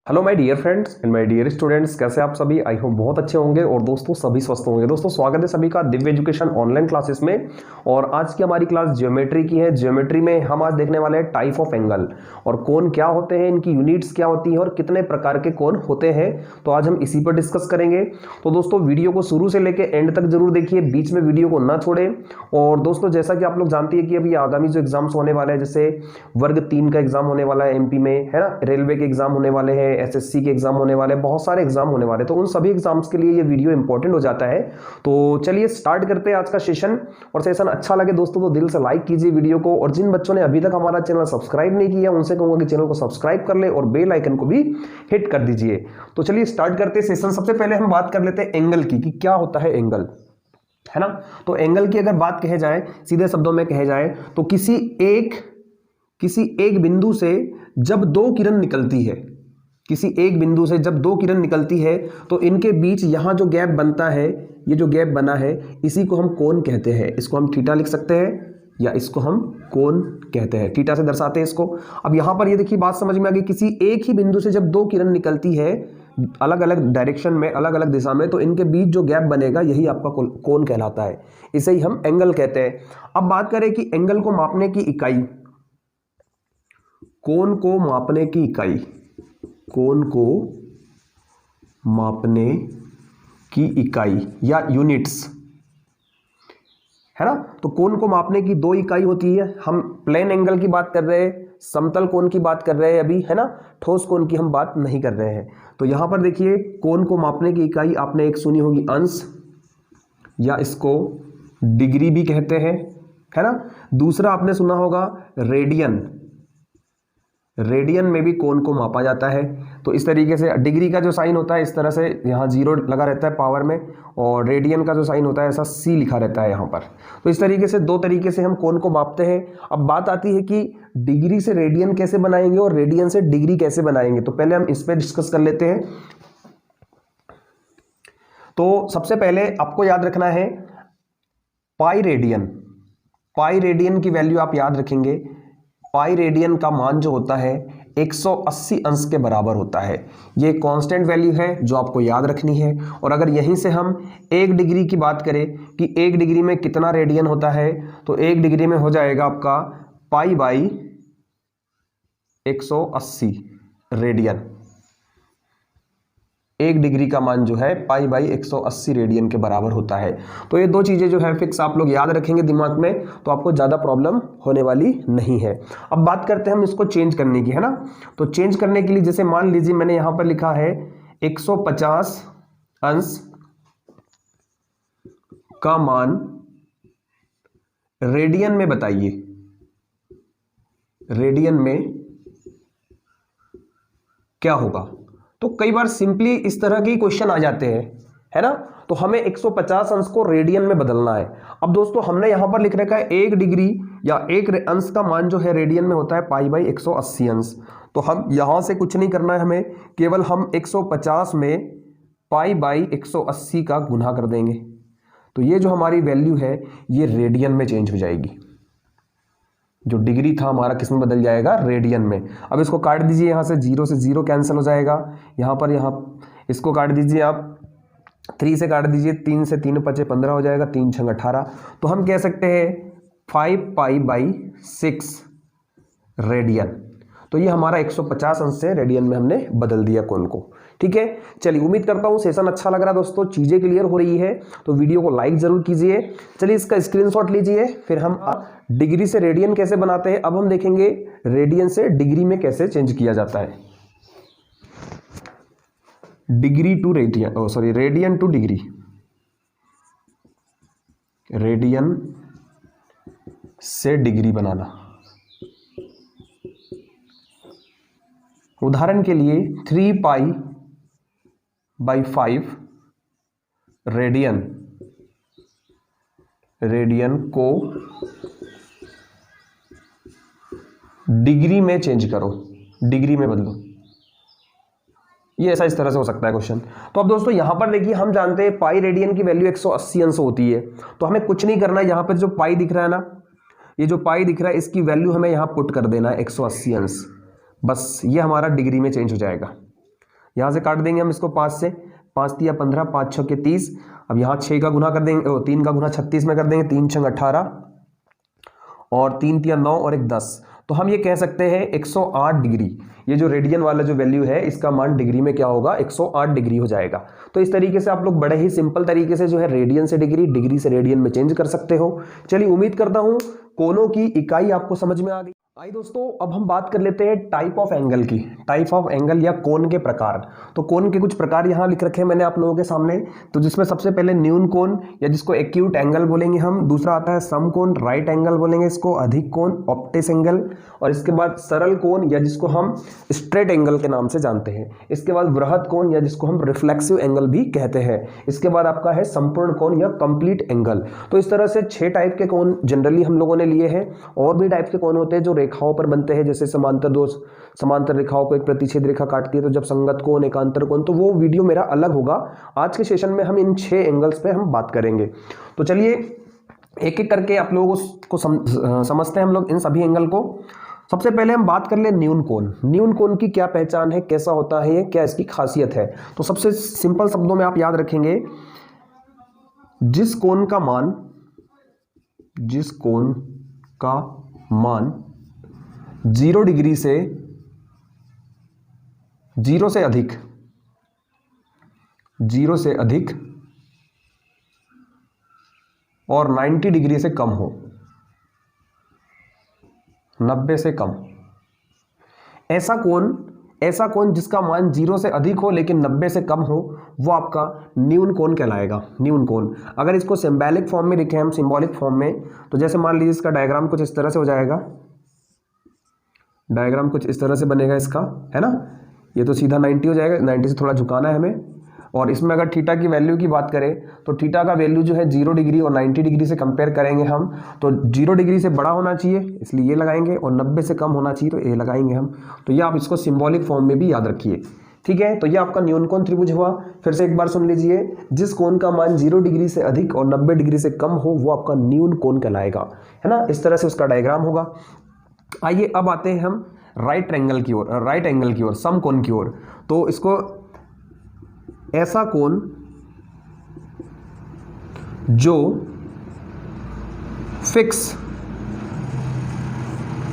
Hello my dear friends and my dear students, कैसे आप सभी? आई होप बहुत अच्छे होंगे और दोस्तों सभी स्वस्थ होंगे। दोस्तों स्वागत है सभी का दिव्य एजुकेशन ऑनलाइन क्लासेस में। और आज की हमारी क्लास ज्योमेट्री की है। ज्योमेट्री में हम आज देखने वाले हैं टाइप ऑफ एंगल और कोण क्या होते हैं, इनकी यूनिट्स क्या होती है और कितने प्रकार के कोण होते हैं। तो आज हम इसी पर डिस्कस करेंगे। तो दोस्तों वीडियो को शुरू से लेकर एंड तक जरूर देखिए, बीच में वीडियो को ना छोड़े। और दोस्तों जैसा कि आप लोग जानती है कि अभी आगामी जो एग्जाम्स होने वाले हैं, जैसे वर्ग 3 का एग्जाम होने वाला है एमपी में, है ना, रेलवे के एग्जाम होने वाले हैं, एसएससी के एग्जाम होने वाले हैं, बहुत सारे एग्जाम होने वाले हैं। तो उन सभी एग्जाम्स के लिए ये वीडियो इंपॉर्टेंट हो जाता है। तो चलिए स्टार्ट करते हैं आज का सेशन। और सेशन अच्छा लगे दोस्तों तो दिल से लाइक कीजिए वीडियो को। और जिन बच्चों ने अभी तक हमारा चैनल सब्सक्राइब नहीं किया उनसे कहूंगा कि चैनल को सब्सक्राइब कर ले और बेल आइकन को भी हिट कर दीजिए। तो चलिए स्टार्ट करते हैं सेशन। सबसे पहले हम बात कर लेते हैं एंगल की, कि क्या होता है एंगल, है ना। तो एंगल की अगर बात कहे जाए, सीधे शब्दों में कहे जाए तो किसी एक बिंदु से जब दो किरण निकलती है, किसी एक बिंदु से जब दो किरण निकलती है तो इनके बीच यहां जो गैप बनता है, ये जो गैप बना है, इसी को हम कोण कहते हैं। इसको हम थीटा लिख सकते हैं या इसको हम कोण कहते हैं, थीटा से दर्शाते हैं इसको। अब यहां पर ये देखिए बात समझ में आ गई, किसी एक ही बिंदु से जब दो किरण निकलती है अलग अलग डायरेक्शन में, अलग अलग दिशा में, तो इनके बीच जो गैप बनेगा यही आपका कोण कहलाता है। इसे ही हम एंगल कहते हैं। अब बात करें कि एंगल को मापने की इकाई, कोण को मापने की इकाई, कोण को मापने की इकाई या यूनिट्स, है ना। तो कोण को मापने की दो इकाई होती है। हम प्लेन एंगल की बात कर रहे हैं, समतल कोण की बात कर रहे हैं अभी, है ना, ठोस कोण की हम बात नहीं कर रहे हैं। तो यहां पर देखिए कोण को मापने की इकाई आपने एक सुनी होगी अंश, या इसको डिग्री भी कहते हैं, है ना। दूसरा आपने सुना होगा रेडियन, रेडियन में भी कोण को मापा जाता है। तो इस तरीके से डिग्री का जो साइन होता है इस तरह से यहाँ 0 लगा रहता है पावर में, और रेडियन का जो साइन होता है ऐसा C लिखा रहता है यहाँ पर। तो इस तरीके से दो तरीके से हम कोण को मापते हैं। अब बात आती है कि डिग्री से रेडियन कैसे बनाएंगे और रेडियन से डिग्री कैसे बनाएंगे। तो पहले हम इस पर डिस्कस कर लेते हैं। तो सबसे पहले आपको याद रखना है पाई रेडियन। पाई रेडियन की वैल्यू आप याद रखेंगे। पाई रेडियन का मान जो होता है 180 अंश के बराबर होता है। ये कांस्टेंट वैल्यू है जो आपको याद रखनी है। और अगर यहीं से हम 1 डिग्री की बात करें कि 1 डिग्री में कितना रेडियन होता है, तो 1 डिग्री में हो जाएगा आपका पाई बाई 180 रेडियन। 1 डिग्री का मान जो है पाई बाई 180 रेडियन के बराबर होता है। तो ये दो चीजें जो है फिक्स आप लोग याद रखेंगे दिमाग में, तो आपको ज्यादा प्रॉब्लम होने वाली नहीं है। अब बात करते हैं हम इसको चेंज करने की, है ना। तो चेंज करने के लिए जैसे मान लीजिए मैंने यहां पर लिखा है 150 अंश का मान रेडियन में बताइए, रेडियन में क्या होगा। तो कई बार सिंपली इस तरह के क्वेश्चन आ जाते हैं, है ना। तो हमें 150 अंश को रेडियन में बदलना है। अब दोस्तों हमने यहां पर लिख रखा है 1 डिग्री या 1 अंश का मान जो है रेडियन में होता है पाई बाई 180 अंश। तो हम यहां से कुछ नहीं करना है हमें, केवल हम 150 में पाई बाई 180 का गुना कर देंगे। तो ये जो हमारी वैल्यू है ये रेडियन में चेंज हो जाएगी। जो डिग्री था हमारा किस में बदल जाएगा, रेडियन में। अब इसको काट दीजिए, यहां से 0 से 0 कैंसिल हो जाएगा। यहाँ पर इसको काट दीजिए आप, 3 से काट दीजिए, 3 से 3 5 15 हो जाएगा, 3 6 18। तो हम कह सकते हैं 5 पाई बाई 6 रेडियन। तो ये हमारा 150 अंश से रेडियन में हमने बदल दिया कोण को। ठीक है, चलिए उम्मीद करता हूं सेशन अच्छा लग रहा दोस्तों, चीजें क्लियर हो रही है। तो वीडियो को लाइक जरूर कीजिए। चलिए इसका स्क्रीनशॉट लीजिए, फिर हम डिग्री से रेडियन कैसे बनाते हैं अब हम देखेंगे रेडियन से डिग्री में कैसे चेंज किया जाता है। Degree to radian, sorry radian to degree, radian से डिग्री बनाना। उदाहरण के लिए 3 पाई बाई 5 रेडियन, रेडियन को डिग्री में चेंज करो, डिग्री में बदलो। ये ऐसा इस तरह से हो सकता है क्वेश्चन। तो अब दोस्तों यहां पर देखिए हम जानते हैं पाई रेडियन की वैल्यू 180 अंश होती है। तो हमें कुछ नहीं करना है, यहां पर जो पाई दिख रहा है ना, ये जो पाई दिख रहा है इसकी वैल्यू हमें यहां पुट कर देना है 180 अंश। बस ये हमारा डिग्री में चेंज हो जाएगा। यहाँ से काट देंगे हम इसको 5 से, 5 तिया 15, 5 छक्के 30। अब यहाँ 6 का गुना कर देंगे, 3 का गुना 36 में कर देंगे, 3 छंग 18 और 3 तिया 9 और 1 10। तो हम ये कह सकते हैं 108 डिग्री, ये जो रेडियन वाला जो वैल्यू है इसका मान डिग्री में क्या होगा, 108 डिग्री हो जाएगा। तो इस तरीके से आप लोग बड़े ही सिंपल तरीके से जो है रेडियन से डिग्री, डिग्री से रेडियन में चेंज कर सकते हो। चलिए, उम्मीद करता हूं कोनों की इकाई आपको समझ में आ गई। आइए दोस्तों, अब हम बात कर लेते हैं टाइप ऑफ एंगल की। टाइप ऑफ एंगल या कोण के प्रकार। तो कोण के कुछ प्रकार यहाँ लिख रखे हैं मैंने आप लोगों के सामने। तो जिसमें सबसे पहले न्यून कोण या जिसको एक्यूट एंगल बोलेंगे हम, दूसरा आता है सम कोण, राइट एंगल बोलेंगे इसको, अधिक कोण, ऑप्टिस एंगल, और इसके बाद सरल कोण या जिसको हम स्ट्रेट एंगल के नाम से जानते हैं। इसके बाद वृहद कोण या जिसको हम रिफ्लेक्सिव एंगल भी कहते हैं। इसके बाद आपका है संपूर्ण कोण या कंप्लीट एंगल। तो इस तरह से 6 टाइप के कोण जनरली हम लोगों ने लिए हैं। और भी टाइप के कोण होते हैं जो रेखाओं पर बनते हैं, जैसे समांतर दो समांतर रेखाओं को एक प्रतिच्छेद रेखा काटती है तो जब संगत कोण, एकांतर कोण, तो वो वीडियो मेरा अलग होगा। आज के सेशन में हम इन 6 एंगल्स पे हम बात करेंगे। तो चलिए एक एक करके आप लोगों को समझते हैं हम लोग इन सभी एंगल को। सबसे पहले हम बात कर ले न्यून कोण। न्यून कोण की क्या पहचान है, कैसा होता है ये, क्या इसकी खासियत है। तो सबसे सिंपल शब्दों में आप याद रखेंगे, जिस कोण का मान 0 डिग्री से 0 से अधिक और 90 डिग्री से कम हो, 90 से कम, ऐसा कोण जिसका मान 0 से अधिक हो लेकिन 90 से कम हो, वो आपका न्यून कोण कहलाएगा। न्यून कोण। अगर इसको सिंबॉलिक फॉर्म में लिखें हम, सिंबॉलिक फॉर्म में, तो जैसे मान लीजिए इसका डायग्राम कुछ इस तरह से हो जाएगा। डायग्राम कुछ इस तरह से बनेगा इसका, है ना। ये तो सीधा 90 हो जाएगा, 90 से थोड़ा झुकाना है हमें। और इसमें अगर थीटा की वैल्यू की बात करें तो थीटा का वैल्यू जो है 0 डिग्री और 90 डिग्री से कंपेयर करेंगे हम, तो 0 डिग्री से बड़ा होना चाहिए इसलिए ये लगाएंगे, और 90 से कम होना चाहिए तो ये लगाएंगे हम। तो ये आप इसको सिंबॉलिक फॉर्म में भी याद रखिए, ठीक है। तो ये आपका न्यून कोण त्रिभुज हुआ। फिर से एक बार सुन लीजिए, जिस कोण का मान 0 डिग्री से अधिक और 90 डिग्री से कम हो वो आपका न्यून कोण कहलाएगा, है ना। इस तरह से उसका डायग्राम होगा। आइए अब आते हैं हम राइट एंगल की ओर, सम कोण की ओर। तो इसको ऐसा कोण जो फिक्स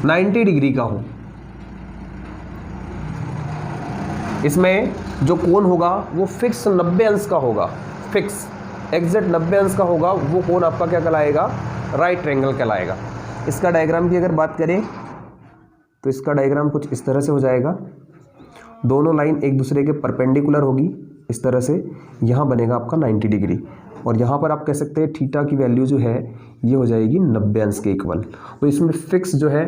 90 डिग्री का हो, इसमें जो कोण होगा वो फिक्स 90 अंश का होगा, फिक्स एग्जैक्ट 90 अंश का होगा, वो कोण आपका क्या कहलाएगा, राइट एंगल कहलाएगा। इसका डायग्राम की अगर बात करें तो इसका डायग्राम कुछ इस तरह से हो जाएगा। दोनों लाइन एक दूसरे के परपेंडिकुलर होगी इस तरह से, यहाँ बनेगा आपका 90 डिग्री, और यहाँ पर आप कह सकते हैं थीटा की वैल्यू जो है ये हो जाएगी 90 अंश के इक्वल। तो इसमें फिक्स जो है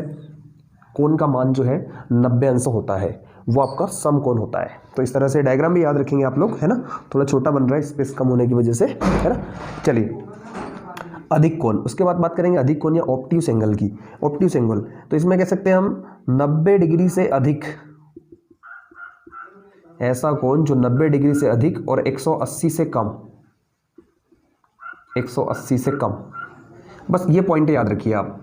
कोण का मान जो है 90 अंश होता है, वो आपका सम कोण होता है। तो इस तरह से डायग्राम भी याद रखेंगे आप लोग, है ना। थोड़ा छोटा बन रहा है स्पेस कम होने की वजह से, है ना। चलिए अधिक कोण, उसके बाद बात करेंगे अधिक कोण या ऑब्ट्यूस एंगल की। ऑब्ट्यूस एंगल, तो इसमें कह सकते हैं हम 90 डिग्री से अधिक, ऐसा कोण जो 90 डिग्री से अधिक और 180 से कम, 180 से कम, बस ये पॉइंट याद रखिए आप।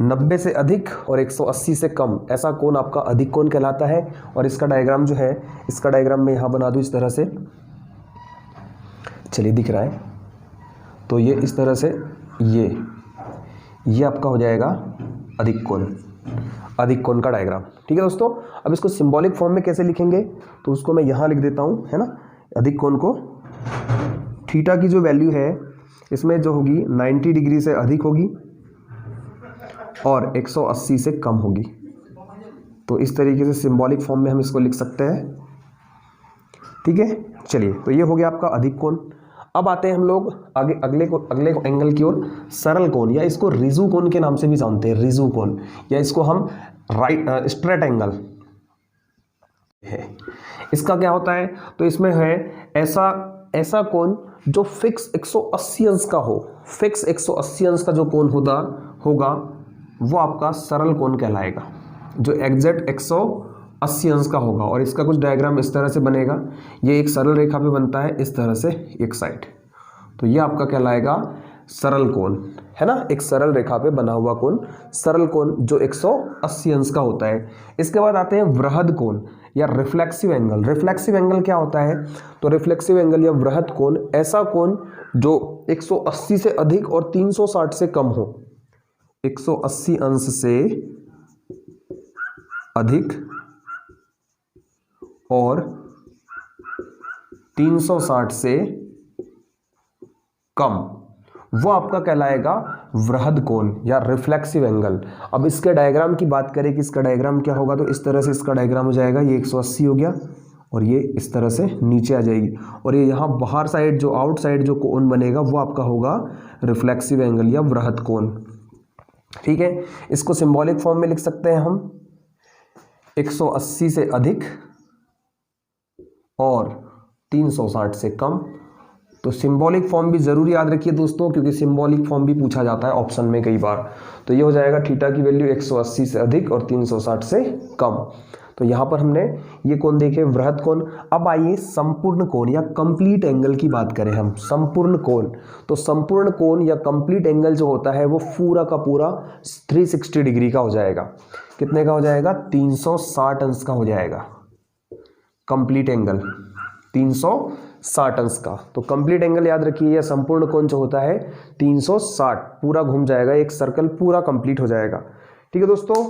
90 से अधिक और 180 से कम, ऐसा कोण आपका अधिक कोण कहलाता है। और इसका डायग्राम जो है, इसका डायग्राम मैं यहाँ बना दूँ इस तरह से, चलिए दिख रहा है। तो ये इस तरह से ये आपका हो जाएगा अधिक कोण का डायग्राम, ठीक है दोस्तों। अब इसको सिंबॉलिक फॉर्म में कैसे लिखेंगे, तो उसको मैं यहाँ लिख देता हूँ, है ना। अधिक कोण को थीटा की जो वैल्यू है इसमें जो होगी 90 डिग्री से अधिक होगी और 180 से कम होगी। तो इस तरीके से सिंबॉलिक फॉर्म में हम इसको लिख सकते हैं, ठीक है। चलिए, तो ये हो गया आपका अधिक कोण। अब आते हैं हम लोग आगे अगले एंगल की ओर, सरल कोण, या इसको रिजु कोण के नाम से भी जानते हैं, रिजु कोण, या इसको हम स्ट्रेट एंगल है। इसका क्या होता है, तो इसमें है ऐसा कोण जो फिक्स 180 अंश का हो, फिक्स 180 अंश का जो कोण होगा वो आपका सरल कोण कहलाएगा, जो एग्जैक्ट 180 अंश का होगा। और इसका कुछ डायग्राम इस तरह से बनेगा, ये एक सरल रेखा पे बनता है इस तरह से एक साइड, तो ये आपका कहलाएगा सरल कोण, है ना। एक सरल रेखा पे बना हुआ कोण सरल कोण जो 180 अंश का होता है। इसके बाद आते हैं वृहद कोण। या रिफ्लेक्सिव एंगल। रिफ्लेक्सिव एंगल क्या होता है? तो रिफ्लेक्सिव एंगल या वृहद कोण ऐसा कोण जो 180 से अधिक और 360 से कम हो। 180 अंश से अधिक और 360 से कम, वो आपका कहलाएगा वृहद कोण या रिफ्लेक्सिव एंगल। अब इसके डायग्राम की बात करें कि इसका डायग्राम क्या होगा, तो इस तरह से इसका डायग्राम हो जाएगा। ये 180 हो गया और ये इस तरह से नीचे आ जाएगी, और ये यहाँ बाहर साइड जो आउट साइड जो कोण बनेगा वो आपका होगा रिफ्लेक्सिव एंगल या वृहद कोण। ठीक है, इसको सिंबॉलिक फॉर्म में लिख सकते हैं हम, 180 से अधिक और 360 से कम। तो सिंबॉलिक फॉर्म भी जरूर याद रखिए दोस्तों, क्योंकि सिंबॉलिक फॉर्म भी पूछा जाता है ऑप्शन में कई बार। तो ये हो जाएगा थीटा की वैल्यू 180 से अधिक और 360 से कम। तो यहाँ पर हमने ये कोण देखे, वृहद कोण। अब आइए संपूर्ण कोण या कंप्लीट एंगल की बात करें हम। संपूर्ण कोण, तो संपूर्ण कोण या कंप्लीट एंगल जो होता है वो पूरा का पूरा 360 डिग्री का हो जाएगा। कितने का हो जाएगा? 360 अंश का हो जाएगा कंप्लीट एंगल, 360 अंश का। तो कंप्लीट एंगल याद रखिए, या संपूर्ण कोण जो होता है 360 पूरा घूम जाएगा, एक सर्कल पूरा कंप्लीट हो जाएगा। ठीक है दोस्तों,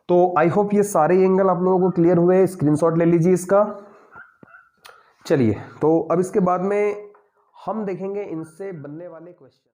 तो आई होप ये सारे एंगल आप लोगों को क्लियर हुए। स्क्रीनशॉट ले लीजिए इसका। चलिए, तो अब इसके बाद में हम देखेंगे इनसे बनने वाले क्वेश्चन।